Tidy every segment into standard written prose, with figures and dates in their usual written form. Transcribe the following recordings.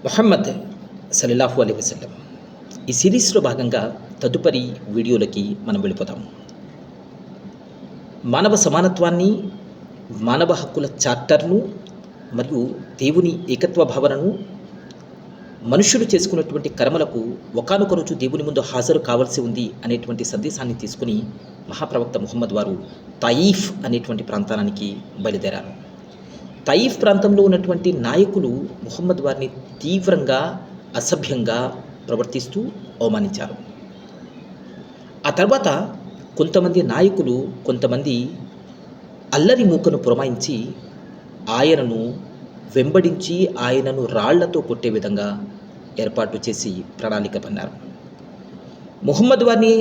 ముహమ్మద్ సల్లల్లాహు అలైహి వసల్లం ఈ సిరీస్లో భాగంగా తదుపరి వీడియోలకి మనం వెళ్ళిపోతాము. మానవ సమానత్వాన్ని, మానవ హక్కుల చార్టర్ను మరియు దేవుని ఏకత్వ భావనను, మనుషులు చేసుకున్నటువంటి కర్మలకు ఒకానొక రోజు దేవుని ముందు హాజరు కావాల్సి ఉంది అనేటువంటి సందేశాన్ని తీసుకుని మహాప్రవక్త ముహమ్మద్ వారు తాయిఫ్ అనేటువంటి ప్రాంతానికి బయలుదేరారు. తాయిఫ్ ప్రాంతంలో ఉన్నటువంటి నాయకులు ముహమ్మద్ వారిని తీవ్రంగా అసభ్యంగా ప్రవర్తిస్తూ అవమానించారు. ఆ తర్వాత కొంతమంది నాయకులు కొంతమంది అల్లరి మూకను పురమాయించి ఆయనను వెంబడించి ఆయనను రాళ్లతో కొట్టే విధంగా ఏర్పాటు చేసి ప్రణాళిక పన్నారు. ముహమ్మద్ వారిని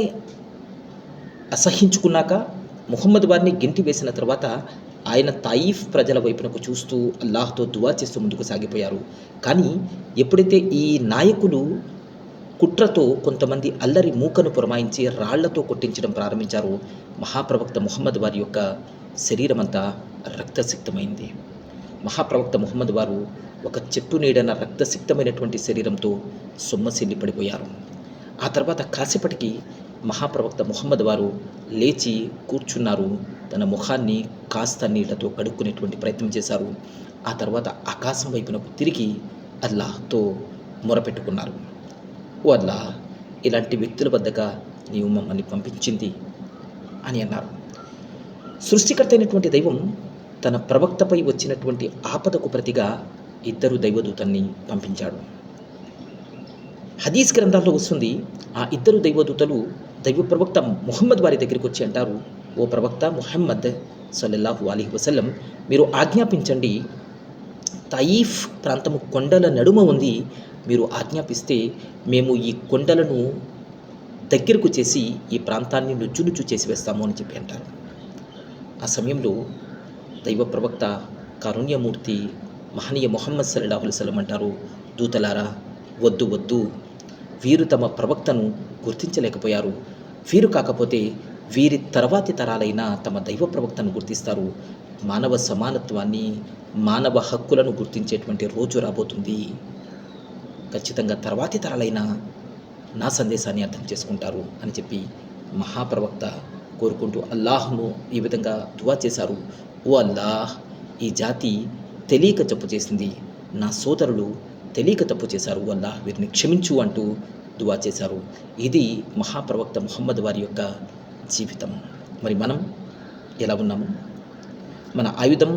అసహించుకున్నాక, ముహమ్మద్ వారిని గెంటి వేసిన తర్వాత ఆయన తాయిఫ్ ప్రజల వైపునకు చూస్తూ అల్లాహ్తో దువా చేస్తూ ముందుకు సాగిపోయారు. కానీ ఎప్పుడైతే ఈ నాయకులు కుట్రతో కొంతమంది అల్లరి మూకను పురమాయించి రాళ్లతో కొట్టించడం ప్రారంభించారో, మహాప్రవక్త ముహమ్మద్ వారి యొక్క శరీరం అంతా రక్తసిక్తమైంది. మహాప్రవక్త ముహమ్మద్ వారు ఒక చెట్టు నీడన రక్తసిక్తమైనటువంటి శరీరంతో సొమ్మసిల్లి పడిపోయారు. ఆ తర్వాత కాసేపటికి మహాప్రవక్త ముహమ్మద్ వారు లేచి కూర్చున్నారు. తన ముఖాన్ని కాస్త నీళ్లతో కడుక్కునేటువంటి ప్రయత్నం చేశారు. ఆ తర్వాత ఆకాశం వైపునకు తిరిగి అల్లాహ్తో మొరపెట్టుకున్నారు. ఓ అల్లాహ్, ఇలాంటి వ్యక్తుల వద్దగా నీవు మమ్మల్ని పంపించింది అని అన్నారు. సృష్టికర్త అయినటువంటి దైవం తన ప్రవక్తపై వచ్చినటువంటి ఆపదకు ప్రతిగా ఇద్దరు దైవదూతల్ని పంపించాడు. హదీస్ గ్రంథాల్లో వస్తుంది, ఆ ఇద్దరు దైవదూతలు దైవ ప్రవక్త ముహమ్మద్ వారి దగ్గరికి వచ్చి అంటారు, ఓ ప్రవక్త ముహమ్మద్ సల్లల్లాహు అలైహి వసల్లం, మీరు ఆజ్ఞాపించండి. తాయిఫ్ ప్రాంతము కొండల నడుమ ఉంది. మీరు ఆజ్ఞాపిస్తే మేము ఈ కొండలను దగ్గరకు చేసి ఈ ప్రాంతాన్ని నుజ్జునుజ్జు చేసి వేస్తాము అని చెప్పి అంటారు. ఆ సమయంలో దైవ ప్రవక్త కారుణ్యమూర్తి మహనీయ ముహమ్మద్ సల్లల్లాహు అలైహి వసల్లం అంటారు, దూతలారా, వద్దు వద్దు, వీరు తమ ప్రవక్తను గుర్తించలేకపోయారు. వీరు కాకపోతే వీరి తర్వాతి తరాలైన తమ దైవ ప్రవక్తను గుర్తిస్తారు. మానవ సమానత్వాన్ని, మానవ హక్కులను గుర్తించేటువంటి రోజు రాబోతుంది. ఖచ్చితంగా తర్వాతి తరాలైన నా సందేశాన్ని అర్థం చేసుకుంటారు అని చెప్పి మహాప్రవక్త కోరుకుంటూ అల్లాహ్ను ఈ విధంగా దువా చేశారు. ఓ అల్లాహ్, ఈ జాతి తెలియక తప్పు చేసింది, నా సోదరులు తెలియక తప్పు చేశారు, అల్లాహ్ వీరిని క్షమించు అంటూ దువా చేశారు. ఇది మహాప్రవక్త ముహమ్మద్ వారి యొక్క జీవితం. మరి మనం ఎలా ఉన్నాము? మన ఆయుధం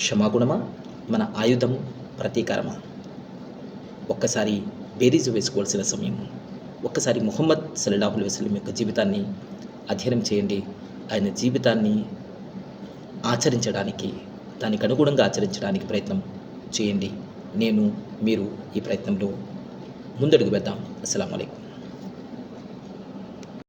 క్షమాగుణమా? మన ఆయుధం ప్రతీకారమా? ఒక్కసారి బేరీజు వేసుకోవాల్సిన సమయం. ఒక్కసారి ముహమ్మద్ సల్లల్లాహు అలైహి వసల్లం యొక్క జీవితాన్ని అధ్యయనం చేయండి. ఆయన జీవితాన్ని ఆచరించడానికి, దానికి అనుగుణంగా ఆచరించడానికి ప్రయత్నం చేయండి. నేను, మీరు ఈ ప్రయత్నంలో ముందడుగు వేద్దాం. అస్సలాము అలైకుం.